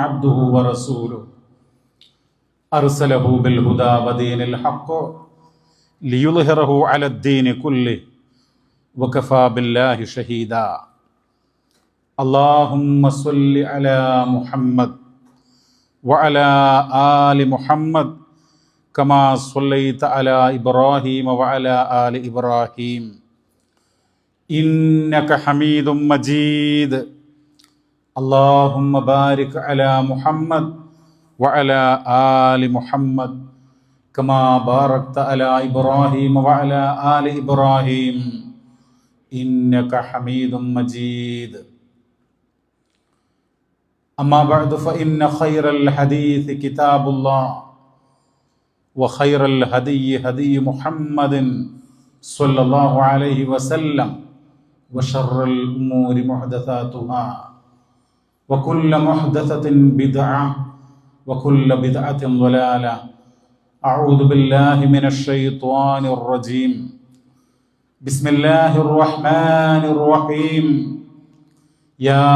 عبده ورسوله أرسله بالهدى ودين الحق ليظهره على الدين كله وكفى بالله شهيدا. اللهم صل على محمد وعلى آل محمد كما صليت على إبراهيم وعلى آل إبراهيم إنك حميد مجيد. اللهم بارك على محمد وعلى آل محمد كما باركت على إبراهيم وعلى آل إبراهيم إنك حميد مجيد. أما بعد فإن خير الحديث كتاب الله وخير الهدي هدي محمد صلى الله عليه وسلم وشر الأمور محدثاتها وكل محدثة بدعة وكل بدعة ضلالة. أعوذ بالله من الشيطان الرجيم. بسم الله الرحمن الرحيم. يا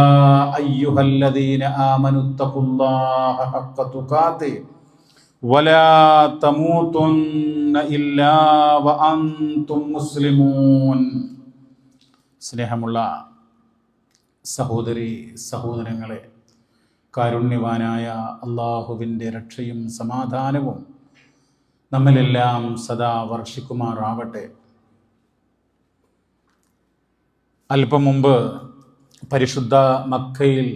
أيها الذين آمنوا اتقوا الله حق تقاته ولا تموتن إلا وأنتم مسلمون. സ്നേഹമുള്ള സഹോദരി സഹോദരങ്ങളെ, കാരുണ്യവാനായ അള്ളാഹുവിൻ്റെ രക്ഷയും സമാധാനവും നമ്മിലെല്ലാം സദാ വർഷിക്കുമാറാവട്ടെ. അല്പം മുമ്പ് പരിശുദ്ധ മക്കയിൽ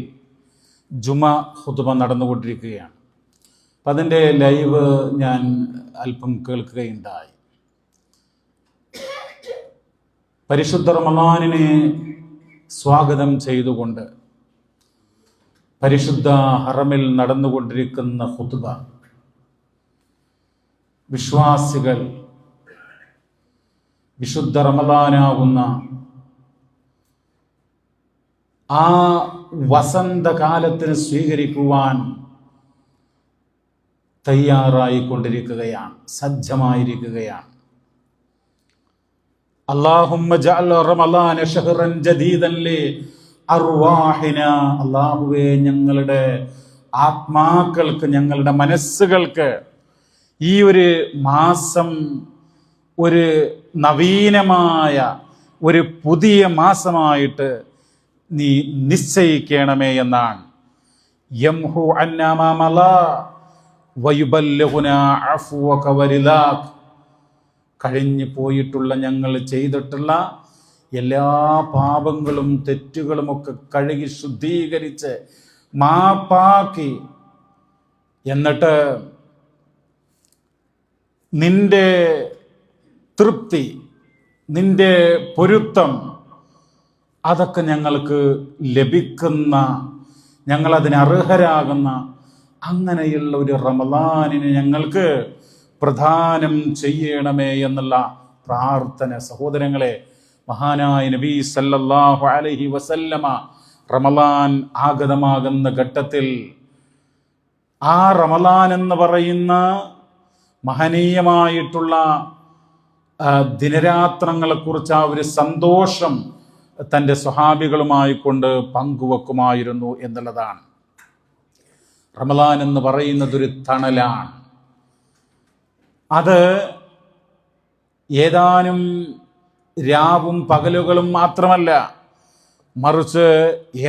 ജുമ ഖുതുബ നടന്നുകൊണ്ടിരിക്കുകയാണ്. അപ്പം അതിൻ്റെ ലൈവ് ഞാൻ അല്പം കേൾക്കുകയുണ്ടായി. പരിശുദ്ധ റമളാനിനെ സ്വാഗതം ചെയ്തുകൊണ്ട് പരിശുദ്ധ ഹറമിൽ നടന്നുകൊണ്ടിരിക്കുന്ന ഖുതുബ വിശ്വാസികൾ വിശുദ്ധ റമളാനാകുന്ന ആ വസന്തകാലത്തിന് സ്വീകരിക്കുവാൻ തയ്യാറായിക്കൊണ്ടിരിക്കുകയാണ്, സജ്ജമായിരിക്കുകയാണ്. അല്ലാഹുമ്മ ജഅൽ റമളാന ശഹ്റൻ ജദീദൻ ലി അർവാഹിന. അല്ലാഹുവേ, ഞങ്ങളുടെ ആത്മാക്കൾക്ക്, ഞങ്ങളുടെ മനസ്സുകൾക്ക് ഈ ഒരു മാസം ഒരു നവീനമായ ഒരു പുതിയ മാസമായിട്ട് നീ നിശ്ചയിക്കണമേ എന്നാണ്. യംഹു അന്നാ മാ മളാ വയുബല്ലിഗുനാ അഫ്വക വരിദാക്. കഴിഞ്ഞു പോയിട്ടുള്ള ഞങ്ങൾ ചെയ്തിട്ടുള്ള എല്ലാ പാപങ്ങളും തെറ്റുകളുമൊക്കെ കഴുകി ശുദ്ധീകരിച്ച് മാപ്പാക്കി, എന്നിട്ട് നിന്റെ തൃപ്തി, നിന്റെ പൊരുത്തം അതൊക്കെ ഞങ്ങൾക്ക് ലഭിക്കുന്ന, ഞങ്ങളതിന് അർഹരാകുന്ന അങ്ങനെയുള്ള ഒരു റമളാനിനെ ഞങ്ങൾക്ക് പ്രദാനം ചെയ്യണമേ എന്നുള്ള പ്രാർത്ഥന. സഹോദരങ്ങളെ, മഹാനായ നബി സല്ലല്ലാഹു അലൈഹി വസല്ലമ റമളാൻ ആഗതമാകുന്ന ഘട്ടത്തിൽ ആ റമളാൻ എന്ന് പറയുന്ന മഹനീയമായിട്ടുള്ള ദിനരാത്രങ്ങളെക്കുറിച്ച് ആ ഒരു സന്തോഷം തൻ്റെ സ്വഹാബികളുമായി കൊണ്ട് പങ്കുവെക്കുമായിരുന്നു എന്നുള്ളതാണ്. റമളാൻ എന്ന് പറയുന്നത് ഒരു തണലാണ്. അത് ഏതാനും രാവും പകലുകളും മാത്രമല്ല, മറിച്ച്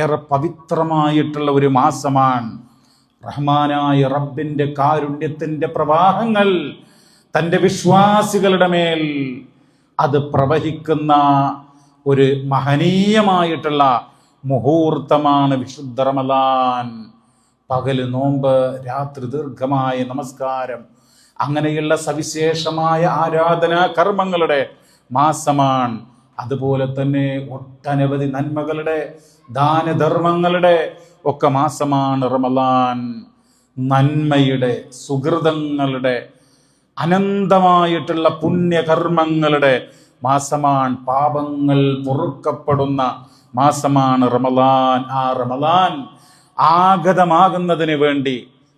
ഏറെ പവിത്രമായിട്ടുള്ള ഒരു മാസമാണ്. റഹ്മാനായ റബ്ബിൻ്റെ കാരുണ്യത്തിൻ്റെ പ്രവാഹങ്ങൾ തൻ്റെ വിശ്വാസികളുടെ മേൽ അത് പ്രവഹിക്കുന്ന ഒരു മഹനീയമായിട്ടുള്ള മുഹൂർത്തമാണ് വിശുദ്ധ റമളാൻ. പകല് നോമ്പ്, രാത്രി ദീർഘമായ നമസ്കാരം, അങ്ങനെയുള്ള സവിശേഷമായ ആരാധനാ കർമ്മങ്ങളുടെ മാസമാണ്. അതുപോലെ തന്നെ ഒട്ടനവധി നന്മകളുടെ, ദാനധർമ്മങ്ങളുടെ ഒക്കെ മാസമാണ് റമളാൻ. നന്മയുടെ, സുഹൃതങ്ങളുടെ, അനന്തമായിട്ടുള്ള പുണ്യകർമ്മങ്ങളുടെ മാസമാണ്. പാപങ്ങൾ പൊറുക്കപ്പെടുന്ന മാസമാണ് റമളാൻ. ആ റമളാൻ ആഗതമാകുന്നതിന് വേണ്ടി,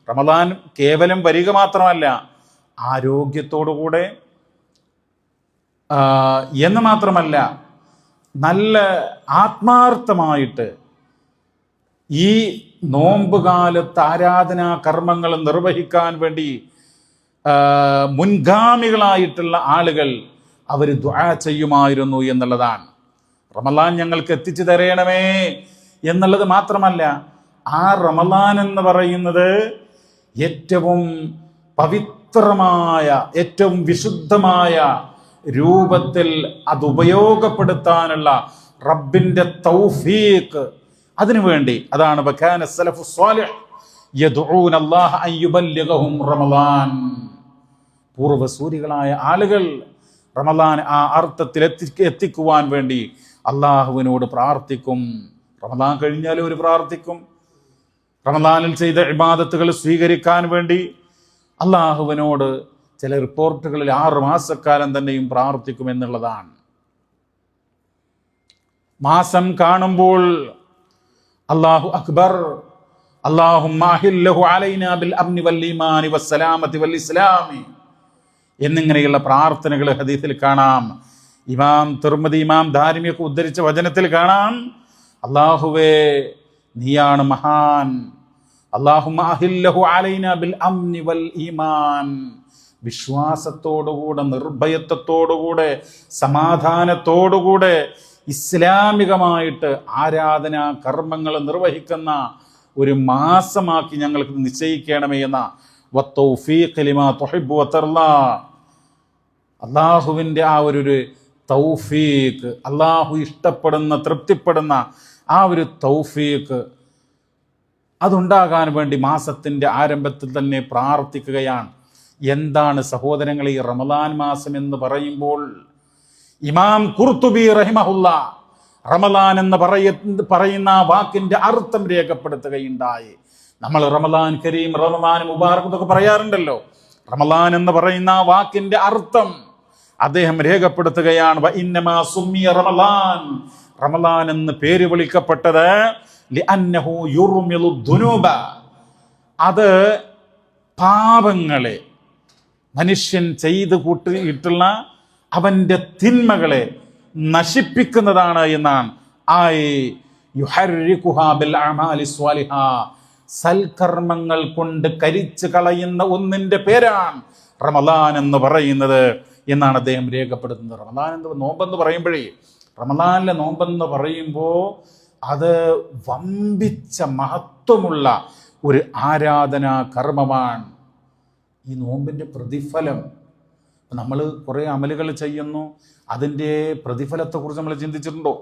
റമളാൻ കേവലം വരിക മാത്രമല്ല, ആരോഗ്യത്തോടുകൂടെ എന്ന് മാത്രമല്ല, നല്ല ആത്മാർത്ഥമായിട്ട് ഈ നോമ്പ് കാലത്ത് ആരാധനാ കർമ്മങ്ങൾ നിർവഹിക്കാൻ വേണ്ടി മുൻഗാമികളായിട്ടുള്ള ആളുകൾ അവർ ദുആ ചെയ്യുമായിരുന്നു എന്നുള്ളതാണ്. റമളാൻ ഞങ്ങൾക്ക് എത്തിച്ചു തരയണമേ എന്നുള്ളത് മാത്രമല്ല, ആ റമളാൻ എന്ന് പറയുന്നത് ഏറ്റവും പവിത്രമായ, ഏറ്റവും വിശുദ്ധമായ രൂപത്തിൽ അത് ഉപയോഗപ്പെടുത്താനുള്ള റബ്ബിന്റെ തൗഫീഖ് അതിനുവേണ്ടി, അതാണ് വകാന സലഫു സ്വാലിഹ് യദ്ഊന അല്ലാഹ അൻ യുബല്ലിഗഹും റമളാൻ. പൂർവ്വസൂരികളായ ആളുകൾ റമളാൻ ആ അർത്ഥത്തിൽ എത്തിക്കുവാൻ വേണ്ടി അള്ളാഹുവിനോട് പ്രാർത്ഥിക്കും. റമളാൻ കഴിഞ്ഞാൽ ഒരു പ്രാർത്ഥിക്കും. റമളാനിൽ ചെയ്ത ഇബാദത്തുകൾ സ്വീകരിക്കാൻ വേണ്ടി അള്ളാഹുവിനോട് ചില റിപ്പോർട്ടുകളിൽ 6 മാസക്കാലം തന്നെയും പ്രാർത്ഥിക്കും എന്നുള്ളതാണ്. മാസം കാണുമ്പോൾ അല്ലാഹു അക്ബർ, അല്ലാഹുമ്മ അഹില്ലഹു അലൈനാ ബിൽ അംനി വൽ ഈമാനി വസ്സലാമതി വൽ ഇസ്ലാമി എന്നിങ്ങനെയുള്ള പ്രാർത്ഥനകൾ ഹദീസിൽ കാണാം. ഇമാം തിർമിദി, ഇമാം ദാരിമിയൊക്കെ ഉദ്ധരിച്ച വചനത്തിൽ കാണാം, അല്ലാഹുവേ നീയാണ് മഹാൻ, അല്ലാഹുമ്മ അഹില്ലഹു അലൈനാ ബിൽ അംനി വൽ ഈമാൻ, വിശ്വാസത്തോടുകൂടെ, നിർഭയത്വത്തോടുകൂടെ, സമാധാനത്തോടുകൂടെ ഇസ്ലാമികമായിട്ട് ആരാധനാ കർമ്മങ്ങൾ നിർവഹിക്കുന്ന ഒരു മാസമാക്കി ഞങ്ങൾക്ക് നിശ്ചയിക്കണമേ എന്ന വത്തൗഫീഖ് ലിമാ തുഹിബ്ബു വതർലാ, അള്ളാഹുവിൻ്റെ ആ ഒരു തൗഫീഖ്, അള്ളാഹു ഇഷ്ടപ്പെടുന്ന, തൃപ്തിപ്പെടുന്ന ആ ഒരു തൗഫീഖ് അതുണ്ടാകാൻ വേണ്ടി മാസത്തിൻ്റെ ആരംഭത്തിൽ തന്നെ പ്രാർത്ഥിക്കുകയാണ്. എന്താണ് സഹോദരങ്ങളെ ഈ റമളാൻ മാസം എന്ന് പറയുമ്പോൾ? ഇമാം ഖുർത്തുബി റഹിമഹുല്ലാ റമളാൻ എന്ന് പറയുന്ന വാക്കിന്റെ അർത്ഥം രേഖപ്പെടുത്തുകയുണ്ടായി. നമ്മൾ റമളാൻ കരീം, റമളാൻ മുബാറക് എന്നൊക്കെ പറയാറുണ്ടല്ലോ. റമളാൻ എന്ന് പറയുന്ന വാക്കിന്റെ അർത്ഥം അദ്ദേഹം രേഖപ്പെടുത്തുകയാണ്. വഇന്നമാ സുമ്മിയ റമളാൻ, റമളാൻ എന്ന് പേര് വിളിക്കപ്പെട്ടത് ലിഅന്നഹു യുർമിലു ദുനൂബ, അത് പാപങ്ങളെ, മനുഷ്യൻ ചെയ്തു കൂട്ടിയിട്ടുള്ള അവന്റെ തിന്മകളെ നശിപ്പിക്കുന്നതാണ് എന്നാണ്. സൽക്കർമ്മങ്ങൾ കൊണ്ട് കരിച്ചു കളയുന്ന ഒന്നിന്റെ പേരാണ് റമളാൻ എന്ന് പറയുന്നത് എന്നാണ് അദ്ദേഹം രേഖപ്പെടുത്തുന്നത്. റമളാൻ എന്ന് നോമ്പെന്ന് പറയുമ്പോഴേ, റമളാനിലെ നോമ്പെന്ന് പറയുമ്പോൾ അത് വമ്പിച്ച മഹത്വമുള്ള ഒരു ആരാധനാ കർമ്മമാണ്. ഈ നോമ്പിൻ്റെ പ്രതിഫലം, നമ്മൾ കുറേ അമലുകൾ ചെയ്യുന്നു, അതിൻ്റെ പ്രതിഫലത്തെക്കുറിച്ച് നമ്മൾ ചിന്തിച്ചിട്ടുണ്ടോ?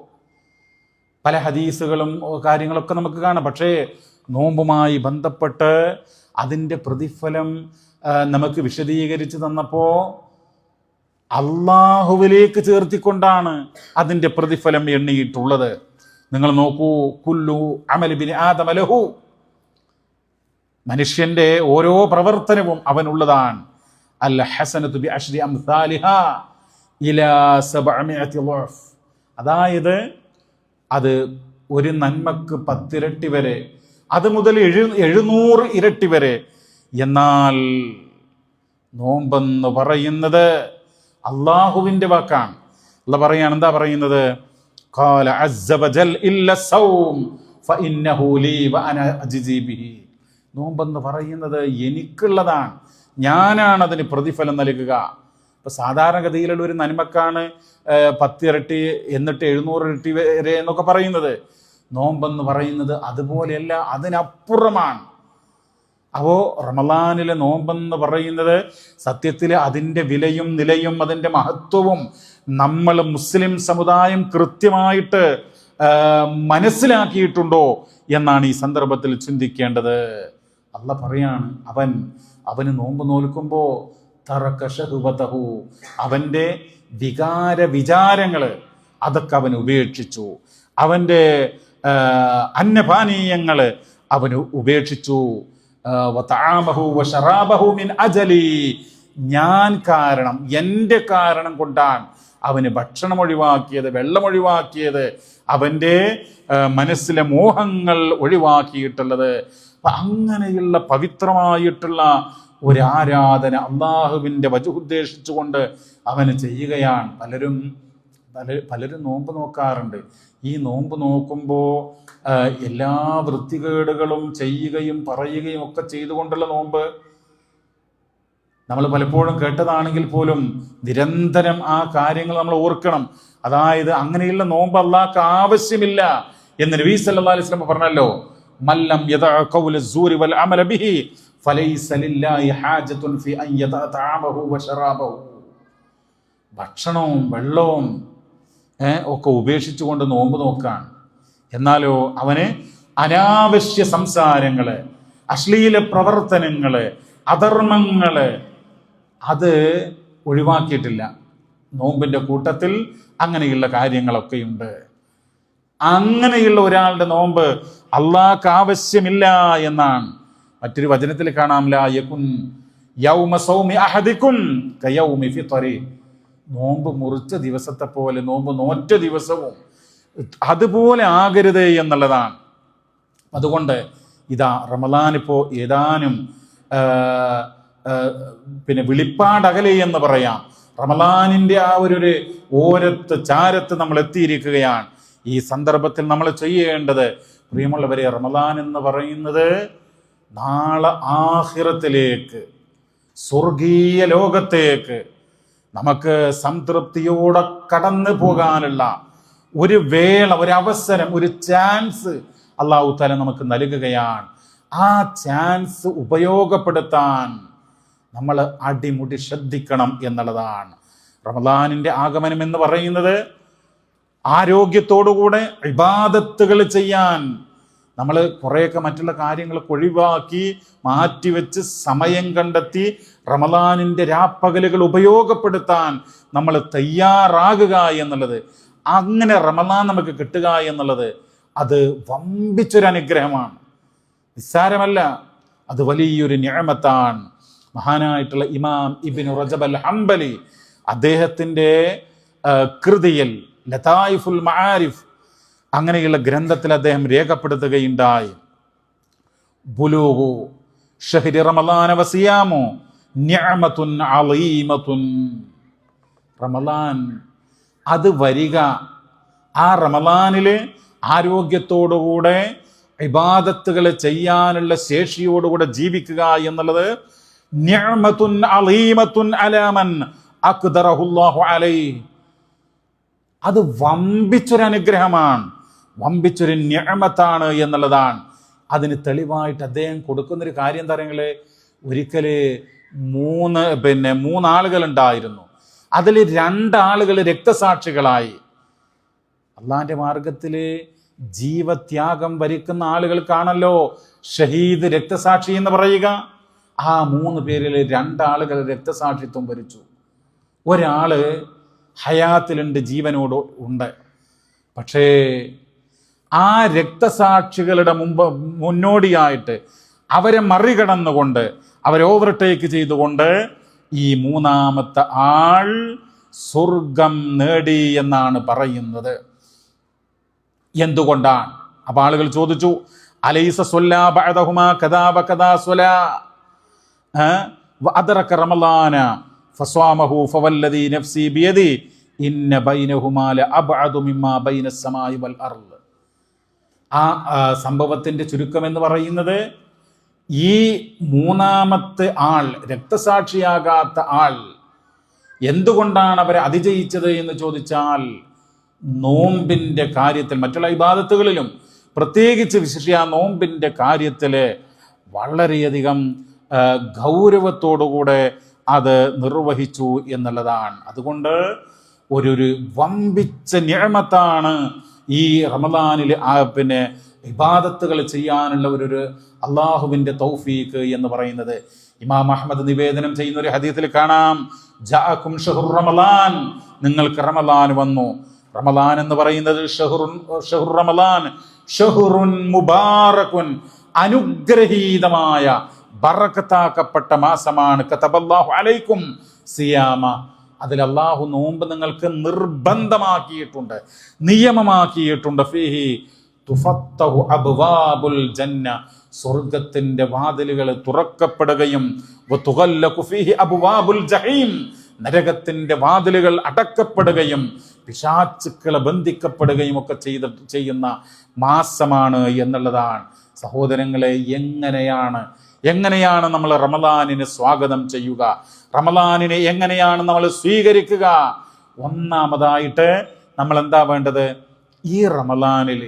പല ഹദീസുകളും കാര്യങ്ങളൊക്കെ നമുക്ക് കാണാം. പക്ഷേ നോമ്പുമായി ബന്ധപ്പെട്ട് അതിൻ്റെ പ്രതിഫലം നമുക്ക് വിശദീകരിച്ച് തന്നപ്പോൾ അള്ളാഹുവിലേക്ക് ചേർത്തിക്കൊണ്ടാണ് അതിൻ്റെ പ്രതിഫലം എണ്ണിയിട്ടുള്ളത്. നിങ്ങൾ നോക്കൂ, കുല്ലു അമലി ബിനി ആദമ ലഹു, മനുഷ്യന്റെ ഓരോ പ്രവർത്തനവും അവനുള്ളതാണ്. അൽ ഹസനതു ബി അശ്രി അംസാലിഹാ ഇലാ 700 ളഫ്, അതായത് അത് ഒരു നന്മക്ക് 10 ഇരട്ടി വരെ, അത് മുതൽ 700 ഇരട്ടി വരെ. എന്നാൽ നോമ്പെന്ന് പറയുന്നത് അള്ളാഹുവിന്റെ വാക്കാണ്. അല്ലാഹ് പറയാണ്, എന്താ പറയുന്നത്? ഖാല അസ്സ വജൽ ഇല്ല സൗം ഫഇന്നഹു ലീ വഅന അജ്സി ബിഹി, നോമ്പെന്ന് പറയുന്നത് എനിക്കുള്ളതാണ്, ഞാനാണ് അതിന് പ്രതിഫലം നൽകുക. ഇപ്പൊ സാധാരണഗതിയിലുള്ള ഒരു നന്മക്കാണ് 10 ഇരട്ടി എന്നിട്ട് 700 ഇരട്ടി വരെ എന്നൊക്കെ പറയുന്നത്. നോമ്പെന്ന് പറയുന്നത് അതുപോലെയല്ല, അതിനപ്പുറമാണ്. അപ്പോൾ റമളാനിലെ നോമ്പെന്ന് പറയുന്നത് സത്യത്തിൽ അതിൻ്റെ വിലയും നിലയും അതിൻ്റെ മഹത്വവും നമ്മൾ മുസ്ലിം സമുദായം കൃത്യമായിട്ട് മനസ്സിലാക്കിയിട്ടുണ്ടോ എന്നാണ് ഈ സന്ദർഭത്തിൽ ചിന്തിക്കേണ്ടത്. അല്ലാഹ് പറയാണ്, അവന് നോമ്പ് നോൽക്കുമ്പോൾ തറക ശഹ്വതഹു, അവൻ്റെ വിചാരങ്ങൾ അതൊക്കെ അവൻ ഉപേക്ഷിച്ചു, അവൻ്റെ അന്നപാനീയങ്ങൾ അവന് ഉപേക്ഷിച്ചു. വതആമഹു വശറാബഹു മിൻ അജലി, ഞാൻ കാരണം, എൻ്റെ കാരണം കൊണ്ടാണ് അവന് ഭക്ഷണം ഒഴിവാക്കിയത്, വെള്ളം ഒഴിവാക്കിയത്, അവൻ്റെ മനസ്സിലെ മോഹങ്ങൾ ഒഴിവാക്കിയിട്ടുള്ളത്. അപ്പം അങ്ങനെയുള്ള പവിത്രമായിട്ടുള്ള ഒരാരാധന അള്ളാഹുവിൻ്റെ വജ് ഉദ്ദേശിച്ചുകൊണ്ട് അവന് ചെയ്യുകയാണ്. പലരും പലരും നോമ്പ് നോക്കാറുണ്ട്. ഈ നോമ്പ് നോക്കുമ്പോൾ എല്ലാ വൃത്തികേടുകളും ചെയ്യുകയും പറയുകയും ഒക്കെ ചെയ്തുകൊണ്ടുള്ള നോമ്പ് നമ്മൾ പലപ്പോഴും കേട്ടതാണെങ്കിൽ പോലും നിരന്തരം ആ കാര്യങ്ങൾ നമ്മൾ ഓർക്കണം. അതായത് അങ്ങനെയുള്ള നോമ്പ് അല്ലാഹ്ക്ക് ആവശ്യമില്ല എന്ന് നബി സല്ലല്ലാഹു അലൈഹി വസല്ലം പറഞ്ഞല്ലോ. മല്ലം യദഅ ഖൗല സൂരി വൽ അമല ബിഹി ഫലൈസ ലില്ലാഹി ഹാജത്തുൻ ഫി അൻ യദഅ തഅമഹു വശറാബഹു. ഭക്ഷണവും വെള്ളവും ഒക്കെ ഉപേക്ഷിച്ചുകൊണ്ട് നോമ്പ് നോക്കാൻ. എന്നാലോ അവന് അനാവശ്യ സംസാരങ്ങള്, അശ്ലീല പ്രവർത്തനങ്ങള്, അധർമ്മങ്ങള് അത് ഒഴിവാക്കിയിട്ടില്ല. നോമ്പിന്റെ കൂട്ടത്തിൽ അങ്ങനെയുള്ള കാര്യങ്ങളൊക്കെയുണ്ട്. അങ്ങനെയുള്ള ഒരാളുടെ നോമ്പ് അല്ലാഹ്ക്ക് ആവശ്യമില്ല എന്നാണ്. മറ്റൊരു വചനത്തിൽ കാണാം, ലാ യകുൻ യൗമ സൗമി അഹദികും കയൗമി ഫിത്രി. നോമ്പ് മുറിച്ച ദിവസത്തെ പോലെ, നോമ്പ് നോറ്റ ദിവസവും അതുപോലെ ആകരുത് എന്നുള്ളതാണ്. അതുകൊണ്ട് ഇതാ റമളാൻ ഇപ്പോൾ ഏതാനും വിളിപ്പാടകലെ എന്ന് പറയാം. റമളാനിന്റെ ആ ഒരു ഓരത്ത് ചാരത്ത് നമ്മൾ എത്തിയിരിക്കുകയാണ്. ഈ സന്ദർഭത്തിൽ നമ്മൾ ചെയ്യേണ്ടത്, പ്രിയമുള്ളവരെ, റമളാൻ എന്ന് പറയുന്നത് നാളെ ആഖിറത്തിലേക്ക്, സ്വർഗീയ ലോകത്തേക്ക് നമുക്ക് സംതൃപ്തിയോടെ കടന്നു പോകാനുള്ള ഒരു വേള, ഒരു അവസരം, ഒരു ചാൻസ് അല്ലാഹു തആല നമുക്ക് നൽകുകയാണ്. ആ ചാൻസ് ഉപയോഗപ്പെടുത്താൻ നമ്മൾ അടിമുടി ശ്രദ്ധിക്കണം എന്നുള്ളതാണ്. റമളാനിന്റെ ആഗമനം എന്ന് പറയുന്നത് ആരോഗ്യത്തോടുകൂടെ ഇബാദത്തുകൾ ചെയ്യാൻ, നമ്മൾ കുറേയൊക്കെ മറ്റുള്ള കാര്യങ്ങളൊക്കെ ഒഴിവാക്കി മാറ്റിവെച്ച് സമയം കണ്ടെത്തി റമളാനിന്റെ രാപ്പകലുകൾ ഉപയോഗപ്പെടുത്താൻ നമ്മൾ തയ്യാറാകുക എന്നുള്ളത്, അങ്ങനെ റമളാൻ നമുക്ക് കിട്ടുക എന്നുള്ളത് അത് വമ്പിച്ചൊരു അനുഗ്രഹമാണ്, നിസ്സാരമല്ല. അത് വലിയൊരു നിഅമത്താണ്. മഹാനായിട്ടുള്ള ഇമാം ഇബ്നു റജബ് അൽ ഹംബലി അദ്ദേഹത്തിൻ്റെ കൃതിയിൽ ലതായിഫുൽ മആരിഫ് അങ്ങനെയുള്ള ഗ്രന്ഥത്തിൽ അദ്ദേഹം രേഖപ്പെടുത്തുകയുണ്ടായി, ബുലൂഗു ഷഹ്രി റമളാന വസിയാമു നിഅമത്തുൻ അളീമത്തുൻ. റമളാൻ അത് വരിക, ആ റമളാനില് ആരോഗ്യത്തോടുകൂടെ ഇബാദത്തുകൾ ചെയ്യാനുള്ള ശേഷിയോടുകൂടെ ജീവിക്കുക എന്നുള്ളത് നിഅമത്തുൻ അളീമത്തുൻ അലാ മൻ അഖ്ദറഹുല്ലാഹു അലൈഹി. അത് വമ്പിച്ചൊരു അനുഗ്രഹമാണ്, വമ്പിച്ചൊരു നിഅമത്താണ് എന്നുള്ളതാണ്. അതിന് തെളിവായിട്ട് അദ്ദേഹം കൊടുക്കുന്നൊരു കാര്യം എന്താ പറയുക, ഒരിക്കല് മൂന്നാളുകൾ ഉണ്ടായിരുന്നു. അതിൽ 2 ആളുകൾ രക്തസാക്ഷികളായി. അള്ളാന്റെ മാർഗത്തില് ജീവത്യാഗം വരിക്കുന്ന ആളുകൾക്കാണല്ലോ ഷഹീദ്, രക്തസാക്ഷി എന്ന് പറയുക. ആ 3 പേരിൽ 2 ആളുകൾ രക്തസാക്ഷിത്വം വരിച്ചു. ഒരാള് ഹയാത്തിലുണ്ട്, ജീവനോട് ഉണ്ട്. പക്ഷേ ആ രക്തസാക്ഷികളുടെ മുന്നോടിയായിട്ട് അവരെ മറികടന്നുകൊണ്ട്, അവരെ ഓവർടേക്ക് ചെയ്തുകൊണ്ട് ഈ 3ാമത്തെ ആൾ സ്വർഗം നേടി എന്നാണ് പറയുന്നത്. എന്തുകൊണ്ടാണ്? അപ്പൊ ആളുകൾ ചോദിച്ചു, അലൈസ സ്വല്ലാ ബഅദഹുമാ കദാ വകദാ സ്വലാ വഅദ്റക റമളാന ഫസ്വാമഹു ഫവല്ലദി നഫ്സി ബിയദി ഇന്ന ബൈനഹുമാ ലഅബ്അദു മിമ്മാ ബൈനസ് സമാഇ വൽ അർള്. ആ സംഭവത്തിന്റെ ചുരുക്കം എന്ന് പറയുന്നത്, ഈ 3ാമത്തെ ആൾ, രക്തസാക്ഷിയാകാത്ത ആൾ, എന്തുകൊണ്ടാണ് അവരെ അതിജയിച്ചത് എന്ന് ചോദിച്ചാൽ, നോമ്പിന്റെ കാര്യത്തിൽ, മറ്റുള്ള ഇബാദത്തുകളിലും പ്രത്യേകിച്ച് വിശേഷിച്ച നോമ്പിന്റെ കാര്യത്തില് വളരെയധികം ഗൗരവത്തോടുകൂടെ അത് നിർവഹിച്ചു എന്നുള്ളതാണ്. അതുകൊണ്ട് ഒരു വമ്പിച്ച നിഅമത്താണ് ഈ റമളാനിൽ ഇബാദത്തുകൾ ചെയ്യാനുള്ള ഒരു അള്ളാഹുവിന്റെ തൗഫീഖ് എന്ന് പറയുന്നത്. ഇമാം അഹ്മദ് നിവേദനം ചെയ്യുന്ന ഒരു ഹദീസിൽ കാണാം, ജാഅകും ഷഹ്റു റമളാൻ, നിങ്ങൾക്ക് റമളാൻ വന്നു. റമളാൻ എന്ന് പറയുന്നത് ഷഹ്റു റമളാൻ ഷഹ്റുൻ മുബാറകുൻ, അനുഗ്രഹീതമായ ബറക്കത്താക്കപ്പെട്ട മാസമാണ്. കതബല്ലാഹു അലൈക്കും സിയാമ, അതിൽ അല്ലാഹു നോമ്പ് നിങ്ങൾക്ക് നിർബന്ധമാക്കിയിട്ടുണ്ട്, നിയമമാക്കിയിട്ടുണ്ട്. ഫീഹി തുഫത്തഹു അബ്വാബുൽ ജന്ന, സ്വർഗത്തിന്റെ വാതിലുകൾ തുറക്കപ്പെടുകയും വതുഗല്ലഖു ഫീഹി അബ്വാബുൽ ജഹീം, നരകത്തിന്റെ വാതിലുകൾ അടക്കപ്പെടുകയും പിശാചുക്കളെ ബന്ധിക്കപ്പെടുകയും ഒക്കെ ചെയ്യുന്ന മാസമാണ് എന്നുള്ളതാണ്. സഹോദരങ്ങളെ, എങ്ങനെയാണ് നമ്മൾ റമദാനിനെ സ്വാഗതം ചെയ്യുക? റമദാനിനെ എങ്ങനെയാണ് നമ്മൾ സ്വീകരിക്കുക? ഒന്നാമതായിട്ട് നമ്മൾ എന്താ വേണ്ടത്? ഈ റമദാനിൽ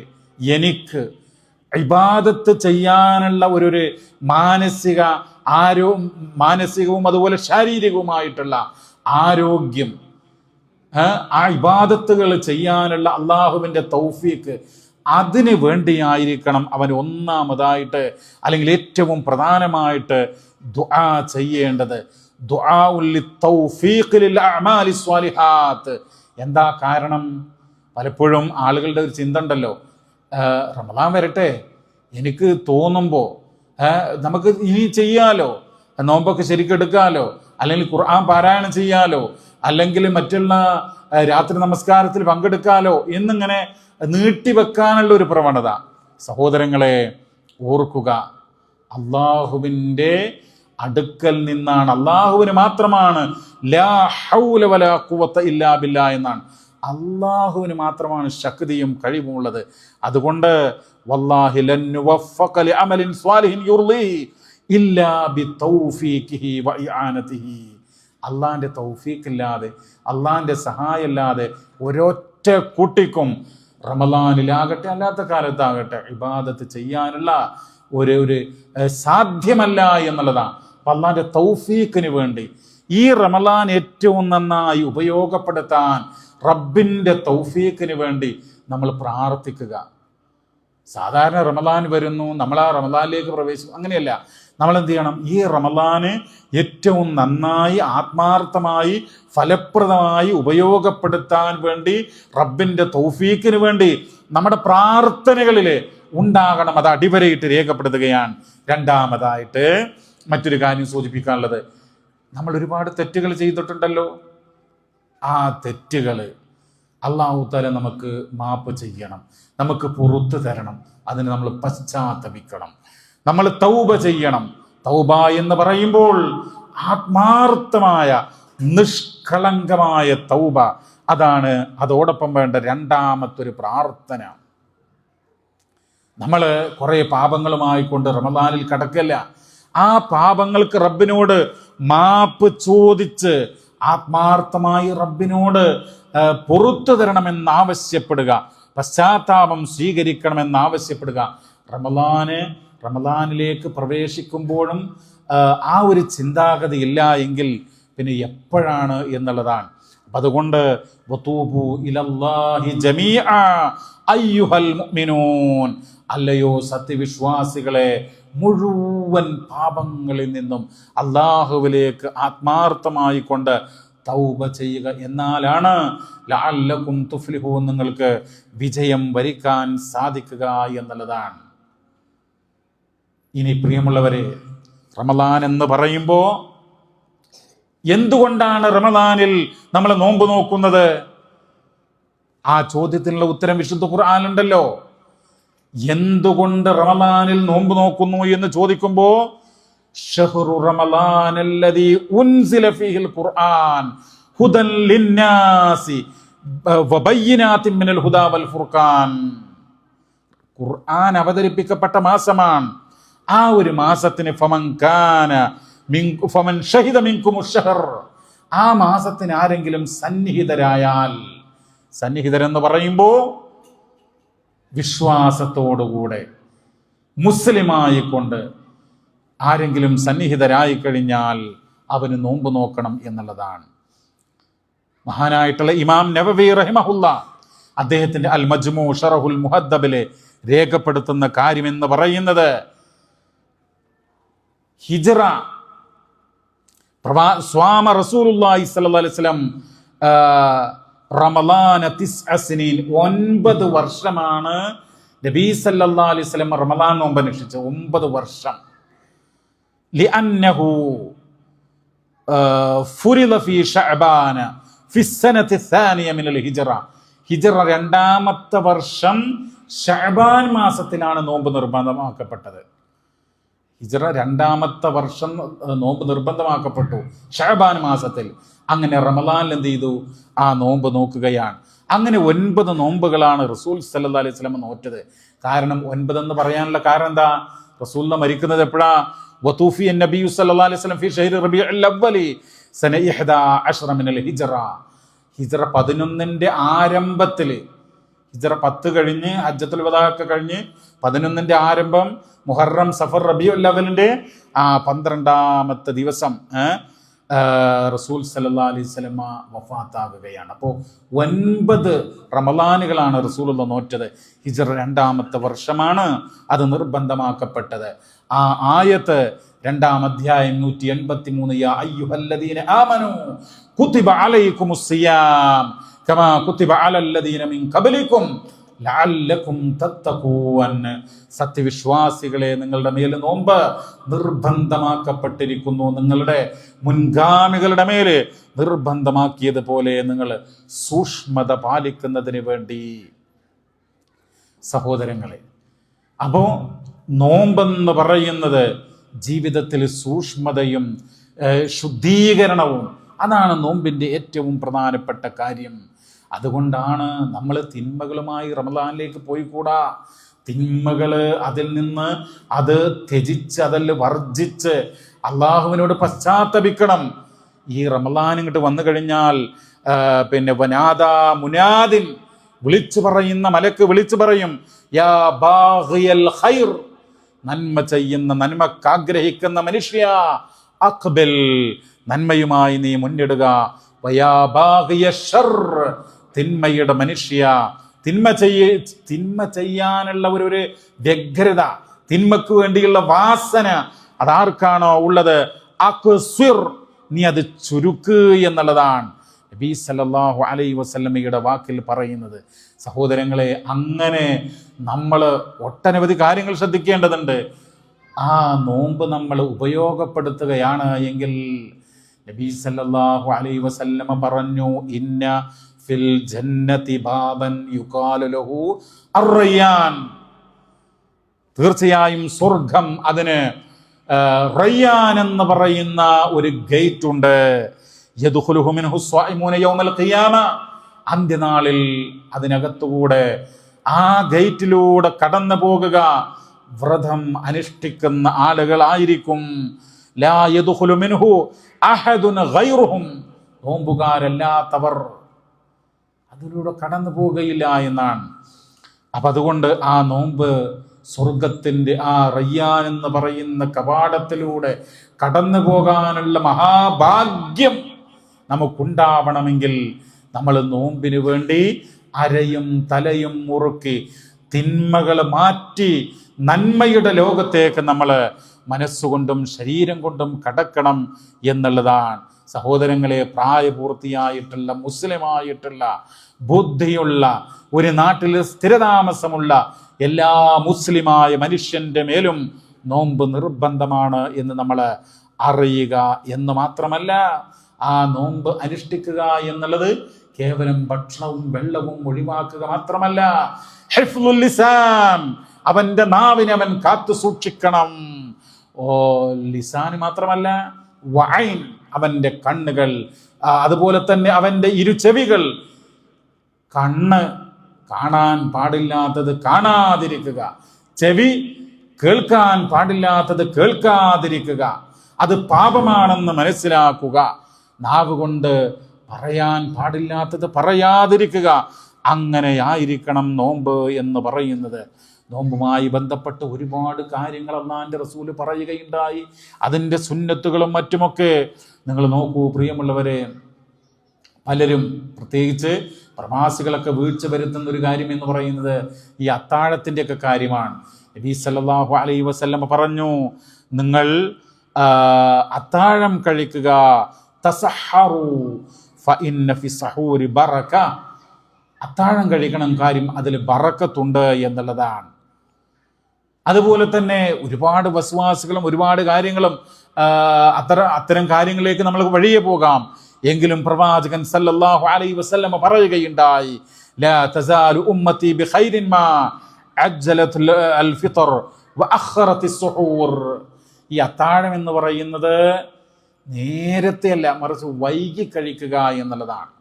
എനിക്ക് ഇബാദത്ത് ചെയ്യാനുള്ള ഒരു മാനസികവും അതുപോലെ ശാരീരികവുമായിട്ടുള്ള ആരോഗ്യം, ആ ഇബാദത്തുകൾ ചെയ്യാനുള്ള അള്ളാഹുവിൻ്റെ തൗഫീക്ക്, അതിന് വേണ്ടിയായിരിക്കണം അവൻ ഒന്നാമതായിട്ട് അല്ലെങ്കിൽ ഏറ്റവും പ്രധാനമായിട്ട് ദുആ ചെയ്യേണ്ടത്. എന്താ കാരണം? പലപ്പോഴും ആളുകളുടെ ഒരു ചിന്ത ഉണ്ടല്ലോ, റമദാൻ വരട്ടെ, എനിക്ക് തോന്നുമ്പോൾ നമുക്ക് ഇനി ചെയ്യാലോ, നോമ്പൊക്കെ ശരിക്കും എടുക്കാലോ, അല്ലെങ്കിൽ ഖുർആൻ പാരായണം ചെയ്യാലോ, അല്ലെങ്കിൽ മറ്റുള്ള രാത്രി നമസ്കാരത്തിൽ പങ്കെടുക്കാലോ എന്നിങ്ങനെ നീട്ടിവെക്കാനുള്ള ഒരു പ്രവണത. സഹോദരങ്ങളെ, ഓർക്കുക, അള്ളാഹുവിൻ്റെ അടുക്കൽ നിന്നാണ്, അള്ളാഹുവിന് മാത്രമാണ് ലാ ഹൗല വലാ ഖുവത ഇല്ലാ ബില്ലാ എന്നാണ്. അള്ളാഹുവിന് മാത്രമാണ് ശക്തിയും കഴിവുമുള്ളത്. അതുകൊണ്ട് വല്ലാഹി ലൻ നുവഫഖ ലിഅമലിൻ സ്വാലിഹിൻ യുർളി ഇല്ലാ ബിതൗഫീഖിഹി വഇആനതിഹി. അള്ളാഹിൻ്റെ തൗഫീഖില്ലാതെ, അള്ളാഹിൻ്റെ സഹായമില്ലാതെ ഒരൊറ്റ കുട്ടിക്കും റമദാനിലാകട്ടെ അല്ലാത്ത കാലത്താകട്ടെ ഇബാദത്ത് ചെയ്യാനുള്ള ഒരു സാധ്യമല്ല എന്നുള്ളതാണ്. അപ്പം അള്ളാഹിൻ്റെ തൗഫീഖിന് വേണ്ടി ഈ റമദാൻ ഏറ്റവും നന്നായി ഉപയോഗപ്പെടുത്താൻ റബ്ബിൻ്റെ തൗഫീഖിന് വേണ്ടി നമ്മൾ പ്രാർത്ഥിക്കുക. സാധാരണ റമദാൻ വരുന്നു, നമ്മൾ ആ റമദാനിലേക്ക് പ്രവേശിക്കും, അങ്ങനെയല്ല. നമ്മൾ എന്ത് ചെയ്യണം? ഈ റമദാന് ഏറ്റവും നന്നായി, ആത്മാർത്ഥമായി, ഫലപ്രദമായി ഉപയോഗപ്പെടുത്താൻ വേണ്ടി റബ്ബിൻ്റെ തൗഫീഖിന് വേണ്ടി നമ്മുടെ പ്രാർത്ഥനകളിൽ ഉണ്ടാകണം. അത് അടിവരയിട്ട് രേഖപ്പെടുത്തുകയാണ്. രണ്ടാമതായിട്ട് മറ്റൊരു കാര്യം സൂചിപ്പിക്കാനുള്ളത്, നമ്മൾ ഒരുപാട് തെറ്റുകൾ ചെയ്തിട്ടുണ്ടല്ലോ. ആ തെറ്റുകൾ അല്ലാഹു തആല നമുക്ക് മാപ്പ് ചെയ്യണം, നമുക്ക് പുറത്തു തരണം. അതിന് നമ്മൾ പശ്ചാത്തപിക്കണം, നമ്മൾ തൗബ ചെയ്യണം. തൗബ എന്ന് പറയുമ്പോൾ ആത്മാർത്ഥമായ നിഷ്കളങ്കമായ തൗബ, അതാണ് അതോടൊപ്പം വേണ്ട രണ്ടാമത്തൊരു പ്രാർത്ഥന. നമ്മൾ കുറേ പാപങ്ങളുമായിക്കൊണ്ട് റമദാനിൽ കടക്കല്ല. ആ പാപങ്ങൾക്ക് റബ്ബിനോട് മാപ്പ് ചോദിച്ച് ആത്മാർത്ഥമായി റബ്ബിനോട് പുറത്തു തരണമെന്നാവശ്യപ്പെടുക, പശ്ചാത്താപം സ്വീകരിക്കണമെന്നാവശ്യപ്പെടുക. റമദാനിലേക്ക് പ്രവേശിക്കുമ്പോഴും ആ ഒരു ചിന്താഗതി ഇല്ല എങ്കിൽ പിന്നെ എപ്പോഴാണ് എന്നുള്ളതാണ്. അപ്പം അതുകൊണ്ട് വതൂബു ഇലല്ലാഹി ജമീഅ അയ്യുഹൽ മുഅ്മിനൂൻ, അല്ലയോ സത്യവിശ്വാസികളെ, മുഴുവൻ പാപങ്ങളിൽ നിന്നും അള്ളാഹുവിലേക്ക് ആത്മാർത്ഥമായി കൊണ്ട് തൗബ ചെയ്യുക. എന്നാലാണ് ലഅല്ലകും തുഫ്ലിഹൂൻ, നിങ്ങൾക്ക് വിജയം വരിക്കാൻ സാധിക്കുക എന്നുള്ളതാണ്. ഇനി പ്രിയമുള്ളവരെ, റമദാൻ എന്ന് പറയുമ്പോൾ എന്തുകൊണ്ടാണ് റമദാനിൽ നമ്മൾ നോമ്പ് നോക്കുന്നത്? ആ ചോദ്യത്തിനുള്ള ഉത്തരം വിശുദ്ധ ഖുർആനിലുണ്ടല്ലോ. എന്തുകൊണ്ട് റമദാനിൽ നോമ്പ് നോക്കുന്നു എന്ന് ചോദിക്കുമ്പോൾ ഷഹ്റു റമദാനല്ലദീ ഉൻസില ഫീഹിൽ ഖുർആൻ ഹുദൻ ലിന്നാസി വബയ്യിനാതിൻ മിനൽ ഹുദാ വൽ ഫുർഖാൻ. ഖുർആൻ അവതരിപ്പിക്കപ്പെട്ട മാസമാണ്. ആ ഒരു മാസത്തിന് ഫമൻ ഷഹിദ മിൻകുമുശ് ശഹർ, ആ മാസത്തിന് ആരെങ്കിലും സന്നിഹിതരായാൽ, സന്നിഹിതരെന്ന് പറയുമ്പോൾ വിശ്വാസത്തോടുകൂടെ മുസ്ലിമായിക്കൊണ്ട് ആരെങ്കിലും സന്നിഹിതരായി കഴിഞ്ഞാൽ അവന് നോമ്പ് നോക്കണം എന്നുള്ളതാണ്. മഹാനായിട്ടുള്ള ഇമാം നവവി റഹിമഹുല്ല അദ്ദേഹത്തിന്റെ അൽ മജ്മൂ ഷറഹുൽ മുഹദ്ദബിലെ രേഖപ്പെടുത്തുന്ന കാര്യം എന്ന് പറയുന്നത്, ഹിജ്റ സ്വാമ റസൂലുള്ളാഹി സ്വല്ലല്ലാഹു അലൈഹി വസല്ലം റമളാന 9 സിനീൻ, 9 വർഷമാണ് നബി സല്ലല്ലാഹു അലൈഹി വസല്ലം റമളാൻ നോമ്പ് അനുഷ്ഠിച്ചത്. 9 വർഷം. ലിഅന്നഹു ഫുരിദ ഫീ ശഅബാന ഫി സനത്തി സാനിയ മിനൽ ഹിജ്റ, ഹിജ്റ 2ാമത്തെ വർഷം ശഅബാൻ മാസത്തിലാണ് നോമ്പ് നിർബന്ധമാക്കപ്പെട്ടത്. ഹിജ്റ 2-ാമത്തെ വർഷം നോമ്പ് നിർബന്ധമാക്കപ്പെട്ടു ശഅബാൻ മാസത്തിൽ. അങ്ങനെ റമളാനിൽ എന്ത് ചെയ്തു? ആ നോമ്പ് നോക്കുകയാണ്. അങ്ങനെ 9 നോമ്പുകളാണ് റസൂൽ സല്ലല്ലാഹു അലൈഹി വസല്ലം നോറ്റത്. കാരണം 9 എന്ന് പറയാനുള്ള കാരണം എന്താ? റസൂൽ മരിക്കുന്നത് എപ്പോഴാ? വതൂഫി നബി സല്ലല്ലാഹു അലൈഹി വസല്ലം ഫി ഷഹ്രി റബീഉൽ അവ്വലി സന 11 മിനൽ ഹിജ്റ. ഹിജ്റ 11ന്റെ ആരംഭത്തിൽ, ഹിജ്റ 10 കഴിഞ്ഞ് ഹജ്ജത്തുൽ വദാ ഒക്കെ കഴിഞ്ഞ് 11ന്റെ ആരംഭം മുഹറം സഫർ റബീഉൽ അവ്വലിന്റെ 12ാമത്തെ ദിവസം റസൂൽ സല്ലല്ലാഹു അലൈഹി വസല്ലം വഫാത്താകുകയാണ്. അപ്പോൾ 9 റമളാനുകളാണ് റസൂലുള്ള നോറ്റത്. ഹിജ്റ 2-ാമത്തെ വർഷമാണ് അത് നിർബന്ധമാക്കപ്പെട്ടത്. ആ ആയത്ത് 2-ാം അധ്യായം 183, യാ അയ്യുഹല്ലദീന ആമനൂ കുതിബ അലൈക്കുമുസ് സിയാം കമാ കുതിബ അലല്ലദീന മിൻ ഖബ്ലിക്കും ലഅല്ലക്കും തത്തഖൂൻ. സത്യവിശ്വാസികളെ, നിങ്ങളുടെ മേൽ നോമ്പ് നിർബന്ധമാക്കപ്പെട്ടിരിക്കുന്നു, നിങ്ങളുടെ മുൻഗാമികളുടെ മേല് നിർബന്ധമാക്കിയതുപോലെ നിങ്ങൾ സൂക്ഷ്മത പാലിക്കുന്നതിന് വേണ്ടി. സഹോദരങ്ങളെ, അപ്പോ നോമ്പെന്ന് പറയുന്നത് ജീവിതത്തിൽ സൂക്ഷ്മതയും ശുദ്ധീകരണവും, അതാണ് നോമ്പിൻ്റെ ഏറ്റവും പ്രധാനപ്പെട്ട കാര്യം. അതുകൊണ്ടാണ് നമ്മൾ തിന്മകളുമായി റമളാനിലേക്ക് പോയിക്കൂടാ. തിന്മകൾ അതിൽ നിന്ന് അത് ത്യജിച്ച്, അതിൽ വർജിച്ച് അള്ളാഹുവിനോട് പശ്ചാത്തപിക്കണം. ഈ റമളാൻ ഇങ്ങോട്ട് വന്നു കഴിഞ്ഞാൽ പിന്നെ വനാദാ മുനാദിൻ, വിളിച്ചു പറയുന്ന മലക്ക് വിളിച്ചു പറയും, യാ ബാഗിയൽ ഖൈർ, നന്മ ചെയ്യുന്ന, നന്മക്ക് ആഗ്രഹിക്കുന്ന മനുഷ്യ, അഖ്ബിൽ, നന്മയുമായി നീ മുന്നിടുക. വയാ ബാഗിയ ശർ, തിന്മയുടെ മനുഷ്യ, തിന്മ ചെയ്യാനുള്ള ഒരു വ്യഗ്രത, തിന്മക്ക് വേണ്ടിയുള്ള വാസന അതാർക്കാണോ ഉള്ളത്, അക്സിർ, നീ അത് ചുരുക്ക് എന്നുള്ളതാണ് നബി സല്ലല്ലാഹു അലൈഹി വസല്ലമയുടെ വാക്കിൽ പറയുന്നത്. സഹോദരങ്ങളെ, അങ്ങനെ നമ്മൾ ഒട്ടനവധി കാര്യങ്ങൾ ശ്രദ്ധിക്കേണ്ടതുണ്ട്. ആ നോമ്പ് നമ്മൾ ഉപയോഗപ്പെടുത്തുകയാണ് എങ്കിൽ നബി സല്ലല്ലാഹു അലൈഹി വസല്ലമ പറഞ്ഞു, ഇന്ന ഫിൽ ജന്നതി ബാബൻ യുഖാലു ലഹു അർ-റയ്യാൻ, തീർച്ചയായും സ്വർഗം അതിന് റയ്യാൻ എന്ന് പറയുന്ന ഒരു ഗേറ്റ് ഉണ്ട്. യദ്ഖുലുഹു മിൻഹു സ്വായിമൂന യൗമൽ ഖിയാമ, അന്ത്യനാളിൽ അതിനകത്തുകൂടെ ആ ഗേറ്റിലൂടെ കടന്നു പോകുക വ്രതം അനുഷ്ഠിക്കുന്ന ആളുകളായിരിക്കും. ലാ യദ്ഖുലു മിൻഹു അഹദുൻ ഗൈറുഹും, നോമ്പുകാരല്ലാത്തവർ അതിലൂടെ കടന്നു പോവുകയില്ല എന്നാണ്. അപ്പം അതുകൊണ്ട് ആ നോമ്പ് സ്വർഗത്തിൻ്റെ ആ റയ്യാൻ എന്ന് പറയുന്ന കവാടത്തിലൂടെ കടന്നു പോകാനുള്ള മഹാഭാഗ്യം നമുക്കുണ്ടാവണമെങ്കിൽ നമ്മൾ നോമ്പിന് വേണ്ടി അരയും തലയും മുറുക്കി തിന്മകൾ മാറ്റി നന്മയുടെ ലോകത്തേക്ക് നമ്മൾ മനസ്സുകൊണ്ടും ശരീരം കൊണ്ടും കടക്കണം എന്നുള്ളതാണ്. സഹോദരങ്ങളെ, പ്രായപൂർത്തിയായിട്ടുള്ള മുസ്ലിമായിട്ടുള്ള ബുദ്ധിയുള്ള ഒരു നാട്ടിൽ സ്ഥിരതാമസമുള്ള എല്ലാ മുസ്ലിമായ മനുഷ്യന്റെ മേലും നോമ്പ് നിർബന്ധമാണ് എന്ന് നമ്മൾ അറിയുക എന്ന് മാത്രമല്ല, ആ നോമ്പ് അനുഷ്ഠിക്കുക എന്നുള്ളത് കേവലം ഭക്ഷണവും വെള്ളവും ഒഴിവാക്കുക മാത്രമല്ല, ഹിഫ്ളുൽ ലിസാൻ, അവന്റെ നാവിനെ അവൻ കാത്തു സൂക്ഷിക്കണം. ലിസാൻ മാത്രമല്ല, വൈൻ, അവന്റെ കണ്ണുകൾ, അതുപോലെ തന്നെ അവന്റെ ഇരുചെവികൾ. കണ്ണ് കാണാൻ പാടില്ലാത്തത് കാണാതിരിക്കുക, ചെവി കേൾക്കാൻ പാടില്ലാത്തത് കേൾക്കാതിരിക്കുക, അത് പാപമാണെന്ന് മനസ്സിലാക്കുക, നാവ് കൊണ്ട് പറയാൻ പാടില്ലാത്തത് പറയാതിരിക്കുക. അങ്ങനെയായിരിക്കണം നോമ്പ് എന്ന് പറയുന്നത്. നോമ്പുമായി ബന്ധപ്പെട്ട് ഒരുപാട് കാര്യങ്ങൾ അല്ലാഹുവിൻ്റെ റസൂല് പറയുകയുണ്ടായി. അതിൻ്റെ സുന്നത്തുകളും മറ്റുമൊക്കെ നിങ്ങൾ നോക്കൂ പ്രിയമുള്ളവരെ. പലരും, പ്രത്യേകിച്ച് പ്രവാസികളൊക്കെ വീഴ്ച വരുത്തുന്ന ഒരു കാര്യം എന്ന് പറയുന്നത് ഈ അത്താഴത്തിൻ്റെയൊക്കെ കാര്യമാണ്. നബി സല്ലല്ലാഹു അലൈഹി വസല്ലം പറഞ്ഞു, നിങ്ങൾ അത്താഴം കഴിക്കുക, തസഹറു ഫഇന്ന ഫി സഹൂരി ബറക, അത്താഴം കഴിക്കണം, കാര്യം അതിൽ ബറക്കത്തുണ്ട് എന്നുള്ളതാണ്. അതുപോലെ തന്നെ ഒരുപാട് വസ്വാസുകളും ഒരുപാട് കാര്യങ്ങളും അത്തരം കാര്യങ്ങളിലേക്ക് നമ്മൾ വഴിയെ പോകാം. എങ്കിലും പ്രവാചകൻ സല്ലല്ലാഹു അലൈഹി വസല്ലം പറയുകയുണ്ടായി, ലാ തസാലു ഉമ്മത്തി ബിഖൈരിൻ മാ അജ്ജലത് അൽ ഫിത്ർ വഅഖറത് അസ്സുഹൂർ. ഈ അത്താഴം എന്ന് പറയുന്നത് നേരത്തെ അല്ല, മറിച്ച് വൈകി കഴിക്കുക എന്നുള്ളതാണ്.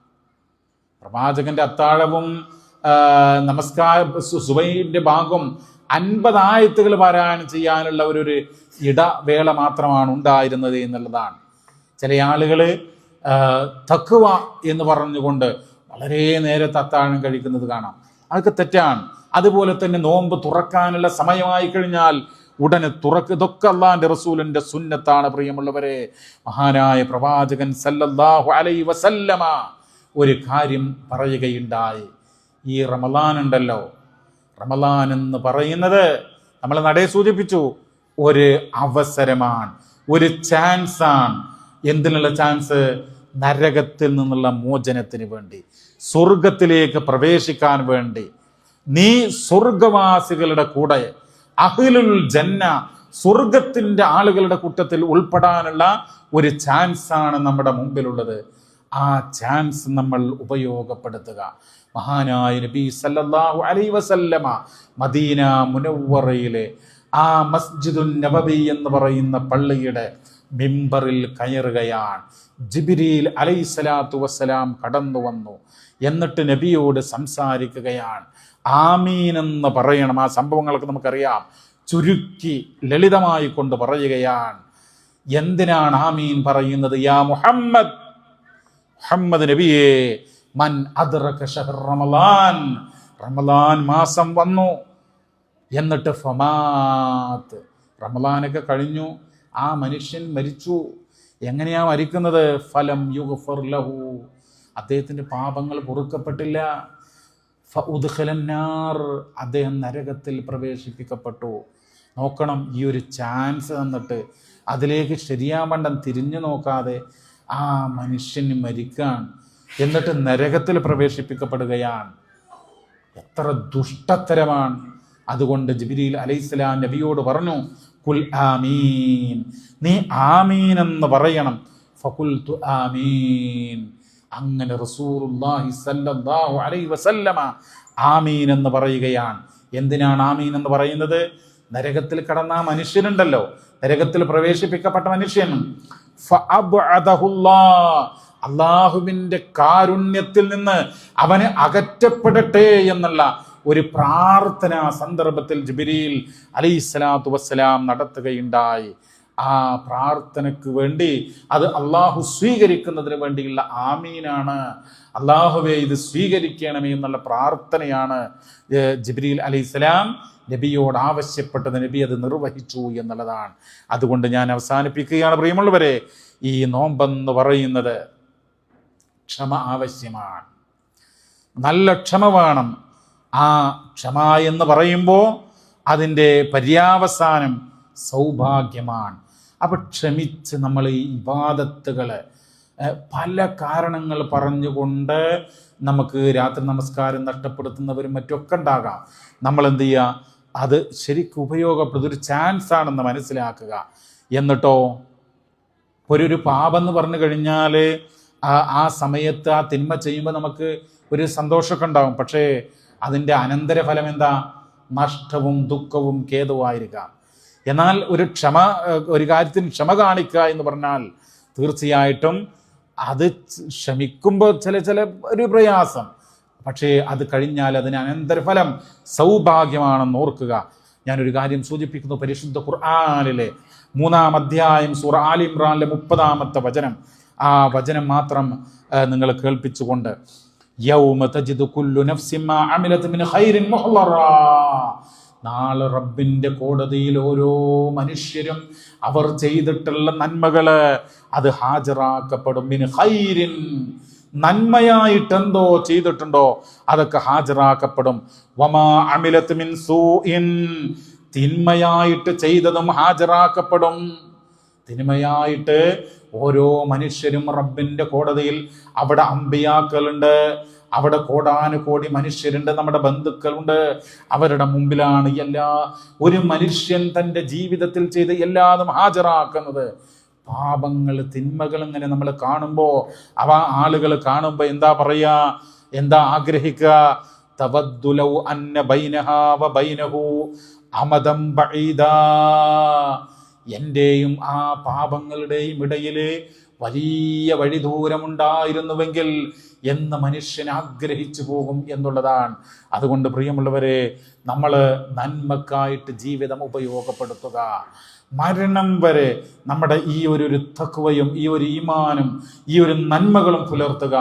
പ്രവാചകന്റെ അത്താഴവും സുബൈന്റെ ഭാഗം 50 ആയത്തുകൾ പാരായണം ചെയ്യാനുള്ള ഒരു ഇടവേള മാത്രമാണ് ഉണ്ടായിരുന്നത് എന്നുള്ളതാണ്. ചില ആളുകൾ തഖ്വ എന്ന് പറഞ്ഞുകൊണ്ട് വളരെ നേരത്തെ അത്താഴം കഴിക്കുന്നത് കാണാം. അതൊക്കെ തെറ്റാണ്. അതുപോലെ തന്നെ നോമ്പ് തുറക്കാനുള്ള സമയമായി കഴിഞ്ഞാൽ ഉടനെ ഇതൊക്കെ അള്ളാന്റെ റസൂലിന്റെ സുന്നത്താണ്. പ്രിയമുള്ളവരെ, മഹാനായ പ്രവാചകൻ സല്ലല്ലാഹു അലൈഹി വസല്ലമ ഒരു കാര്യം പറയുകയുണ്ടായി. ഈ റമളാൻ ഉണ്ടല്ലോ, റമളാൻ എന്ന് പറയുന്നത് നമ്മൾ നടേ സൂചിപ്പിച്ചു, ഒരു അവസരമാണ്, ഒരു ചാൻസാണ്. എന്തിനുള്ള ചാൻസ്? നരകത്തിൽ നിന്നുള്ള മോചനത്തിന് വേണ്ടി, സ്വർഗത്തിലേക്ക് പ്രവേശിക്കാൻ വേണ്ടി. നീ സ്വർഗവാസികളുടെ കൂടെ, അഹ്ലുൽ ജന്ന, സ്വർഗത്തിന്റെ ആളുകളുടെ കൂട്ടത്തിൽ ഉൾപ്പെടാനുള്ള ഒരു ചാൻസാണ് നമ്മുടെ മുമ്പിലുള്ളത്. ആ ചാൻസ് നമ്മൾ ഉപയോഗപ്പെടുത്തുക. മഹാനായ നബി സല്ലല്ലാഹു അലൈഹി വസല്ലമ മദീന മുനവ്വറയിലെ ആ മസ്ജിദുൻ നബവി എന്ന് പറയുന്ന പള്ളിയുടെ മിമ്പറിൽ കയറുകയാണ്. ജിബ്രീൽ അലൈഹിസ്സലാത്തു വസ്സലാം കടന്നു വന്നു. എന്നിട്ട് നബിയോട് സംസാരിക്കുകയാണ്. ആമീൻ എന്ന് പറയണം. ആ സംഭവങ്ങളൊക്കെ നമുക്കറിയാം. ചുരുക്കി ലളിതമായി കൊണ്ട് പറയുകയാണ്. എന്തിനാണ് ആമീൻ പറയുന്നത്? യാ മുഹമ്മദ്, മുഹമ്മദ് നബിയെ, മൻ അദ്റക ശഹ്റ റമളാൻ, റമളാൻ മാസം വന്നു, എന്നിട്ട് ഫമാത്ത്, റമളാനൊക്കെ കഴിഞ്ഞു, ആ മനുഷ്യൻ മരിച്ചു. എങ്ങനെയാ മരിക്കുന്നത്? ഫലം യുഗ്ഫർ ലഹു, അദ്ദേഹത്തിന്റെ പാപങ്ങൾ പൊറുക്കപ്പെട്ടില്ല. ഫഉദ്ഖിലന്നാർ, അദ്ദേഹം നരകത്തിൽ പ്രവേശിപ്പിക്കപ്പെട്ടു. നോക്കണം, ഈ ഒരു ചാൻസ് തന്നിട്ട് അതിലേക്ക് ശരിയാവണ്ണം തിരിഞ്ഞു നോക്കാതെ ആ മനുഷ്യന് മരിക്കാൻ, എന്നിട്ട് നരകത്തിൽ പ്രവേശിപ്പിക്കപ്പെടുകയാണ്. എത്ര ദുഷ്ടത്തരമാണ്. അതുകൊണ്ട് ജിബ്രീൽ അലൈഹിസ്സലാം നബിയോട് പറഞ്ഞു, കുൽ ആമീൻ, നീ ആമീൻ എന്ന് പറയണം. ഫഖുൽതു ആമീൻ. അങ്ങനെ റസൂലുള്ളാഹി സ്വല്ലല്ലാഹു അലൈഹി വസല്ലമ ആമീൻ എന്ന് പറയുകയാണ്. എന്തിനാണ് ആമീൻ എന്ന് പറയുന്നത്? നരകത്തിൽ കടന്ന ആ മനുഷ്യനുണ്ടല്ലോ, നരകത്തിൽ പ്രവേശിപ്പിക്കപ്പെട്ട മനുഷ്യൻ, അള്ളാഹുവിന്റെ കാരുണ്യത്തിൽ നിന്ന് അവന് അകറ്റപ്പെടട്ടെ എന്നുള്ള ഒരു പ്രാർത്ഥന സന്ദർഭത്തിൽ ജിബ്രീൽ അലൈഹിസ്സലാത്തു വസ്സലാം നടത്തുകയുണ്ടായി. ആ പ്രാർത്ഥനയ്ക്ക് വേണ്ടി, അത് അള്ളാഹു സ്വീകരിക്കുന്നതിന് വേണ്ടിയുള്ള ആമീനാണ്. അള്ളാഹുവേ, ഇത് സ്വീകരിക്കണമേ എന്നുള്ള പ്രാർത്ഥനയാണ് ജിബ്രീൽ അലൈഹിസ്സലാം നബിയോട് ആവശ്യപ്പെട്ടത്. നബി അത് നിർവഹിച്ചു എന്നുള്ളതാണ്. അതുകൊണ്ട് ഞാൻ അവസാനിപ്പിക്കുകയാണ്. പ്രിയമുള്ളവരെ, ഈ നോമ്പെന്ന് പറയുന്നത് ക്ഷമ ആവശ്യമാണ്. നല്ല ക്ഷമ വേണം. ആ ക്ഷമ എന്ന് പറയുമ്പോൾ അതിൻ്റെ പര്യാവസാനം സൗഭാഗ്യമാണ്. അപ്പം ക്ഷമിച്ച് നമ്മൾ ഈ ഇബാദത്തുകൾ പല കാരണങ്ങൾ പറഞ്ഞുകൊണ്ട് നമുക്ക് രാത്രി നമസ്കാരം നഷ്ടപ്പെടുത്തുന്നവരും മറ്റൊക്കെ ഉണ്ടാകാം. നമ്മൾ എന്ത് ചെയ്യുക? അത് ശരിക്കും ഉപയോഗപ്പെടുന്ന ഒരു ചാൻസ് ആണെന്ന് മനസ്സിലാക്കുക. എന്നിട്ടോ ഒരു പാപം എന്ന് പറഞ്ഞു കഴിഞ്ഞാൽ ആ സമയത്ത് ആ തിന്മ ചെയ്യുമ്പോൾ നമുക്ക് ഒരു സന്തോഷമൊക്കെ ഉണ്ടാകും. പക്ഷേ അതിൻ്റെ അനന്തരഫലം എന്താ? നഷ്ടവും ദുഃഖവും ഖേദവുമായിരിക്കാം. എന്നാൽ ഒരു കാര്യത്തിന് ക്ഷമ കാണിക്കുക എന്ന് പറഞ്ഞാൽ തീർച്ചയായിട്ടും അത് ക്ഷമിക്കുമ്പോൾ ചില ഒരു പ്രയാസം, പക്ഷേ അത് കഴിഞ്ഞാൽ അതിന് അനന്തരഫലം സൗഭാഗ്യമാണെന്ന് ഓർക്കുക. ഞാനൊരു കാര്യം സൂചിപ്പിക്കുന്നു. പരിശുദ്ധ ഖുർആനിലെ 3-ാം അധ്യായം സൂറ ആലി ഇംറാനിലെ 30-ാമത്തെ വചനം, ആ വചനം മാത്രം നിങ്ങൾ കേൾപ്പിച്ചുകൊണ്ട്, യൗമ തജിദു കുല്ലു നഫ്സിൻ മാ അമിലത് മിൻ ഖൈറിൻ മുഹ്ളറാ, നാളെ റബ്ബിന്റെ കോടതിയിൽ ഓരോ മനുഷ്യരും അവർ ചെയ്തിട്ടുള്ള നന്മകള് അത് ഹാജരാക്കപ്പെടും. മിൻ ഖൈറിൻ, നന്മയായിട്ടെന്തോ ചെയ്തിട്ടുണ്ടോ അതൊക്കെ ഹാജരാക്കപ്പെടും. വമാ അമിലത് മിൻ സൂഇൻ, തിന്മയായിട്ട് ചെയ്തതും ഹാജരാക്കപ്പെടും. തിന്മയായിട്ട് ഓരോ മനുഷ്യരും റബ്ബിന്റെ കോടതിയിൽ, അവിടെ അമ്പിയാക്കളുണ്ട്, അവിടെ കോടാനുകോടി മനുഷ്യരുണ്ട്, നമ്മുടെ ബന്ധുക്കളുണ്ട്, അവരുടെ മുമ്പിലാണ് ഒരു മനുഷ്യൻ തൻ്റെ ജീവിതത്തിൽ ചെയ്ത് എല്ലാതും ഹാജരാക്കുന്നത്. പാപങ്ങൾ, തിന്മകൾ ഇങ്ങനെ നമ്മൾ കാണുമ്പോൾ, ആളുകൾ കാണുമ്പോൾ എന്താ പറയാ, എന്താ ആഗ്രഹിക്കുക? തവദ്ദു ലൗ അന്ന ബൈനഹാ വ ബൈനഹു അമദം ബഈദാ, എൻ്റെയും ആ പാപങ്ങളുടെയും ഇടയിൽ വലിയ വഴി ദൂരമുണ്ടായിരുന്നുവെങ്കിൽ എന്ന് മനുഷ്യൻ ആഗ്രഹിച്ചു പോകും എന്നുള്ളതാണ്. അതുകൊണ്ട് പ്രിയമുള്ളവരെ, നമ്മൾ നന്മക്കായിട്ട് ജീവിതം ഉപയോഗപ്പെടുത്തുക. മരണം വരെ നമ്മുടെ ഈ ഒരു തഖ്വയും ഈ ഒരു ഈമാനും ഈ ഒരു നന്മകളും പുലർത്തുക.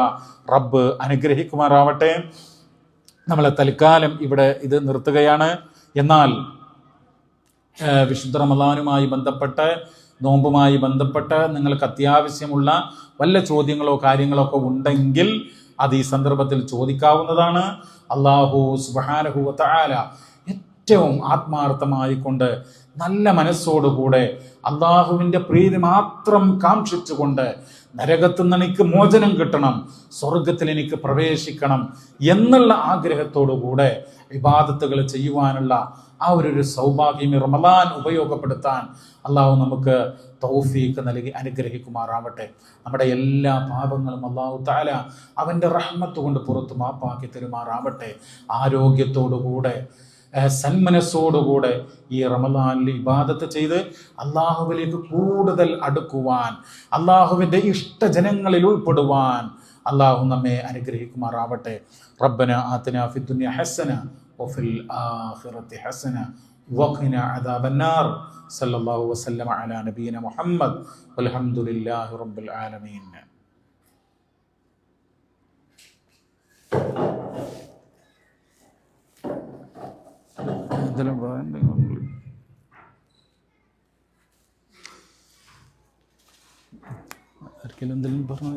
റബ്ബ് അനുഗ്രഹിക്കുമാറാവട്ടെ. നമ്മളെ തൽക്കാലം ഇവിടെ ഇത് നിർത്തുകയാണ്. എന്നാൽ വിശുദ്ധ റമദാനുമായി ബന്ധപ്പെട്ട്, നോമ്പുമായി ബന്ധപ്പെട്ട് നിങ്ങൾക്ക് അത്യാവശ്യമുള്ള വല്ല ചോദ്യങ്ങളോ കാര്യങ്ങളോ ഒക്കെ ഉണ്ടെങ്കിൽ അത് ഈ സന്ദർഭത്തിൽ ചോദിക്കാവുന്നതാണ്. അല്ലാഹു സുബ്ഹാനഹു വ തആല ഏറ്റവും ആത്മാർത്ഥമായിക്കൊണ്ട് നല്ല മനസ്സോടുകൂടെ അള്ളാഹുവിൻ്റെ പ്രീതി മാത്രം കാക്ഷിച്ചുകൊണ്ട് നരകത്തു നിന്ന് എനിക്ക് മോചനം കിട്ടണം, സ്വർഗത്തിൽ എനിക്ക് പ്രവേശിക്കണം എന്നുള്ള ആഗ്രഹത്തോടുകൂടെ ഇബാദത്തുകൾ ചെയ്യുവാനുള്ള ആ ഒരു സൗഭാഗ്യം റമദാൻ ഉപയോഗപ്പെടുത്താൻ അള്ളാഹു നമുക്ക് തൗഫീഖ് നൽകി അനുഗ്രഹിക്കുമാറാവട്ടെ. നമ്മുടെ എല്ലാ പാപങ്ങളും അള്ളാഹു തആല അവൻ്റെ റഹ്മത്ത് കൊണ്ട് പുറത്ത് മാപ്പാക്കി തരുമാറാവട്ടെ. ആരോഗ്യത്തോടുകൂടെ സന്മനസ്സോടുകൂടെ ഈ റമദാനിൽ ഇബാദത്ത് ചെയ്ത് അള്ളാഹുവിലേക്ക് കൂടുതൽ അടുക്കുവാൻ, അള്ളാഹുവിൻ്റെ ഇഷ്ടജനങ്ങളിൽ ഉൾപ്പെടുവാൻ അള്ളാഹു നമ്മെ അനുഗ്രഹിക്കുമാറാവട്ടെ. റബ്ബന ആതിനാ ഫിദ്ദുനിയ ഹസന വഫിൽ ആഖിറതി ഹസന വഖിനാ അദാബന്നാർ. സല്ലല്ലാഹു വസല്ലമ അലാ നബിയിന മുഹമ്മദ് വൽഹംദുലില്ലാഹി റബ്ബിൽ ആലമീൻ. എന്തെങ്കിലും പറഞ്ഞു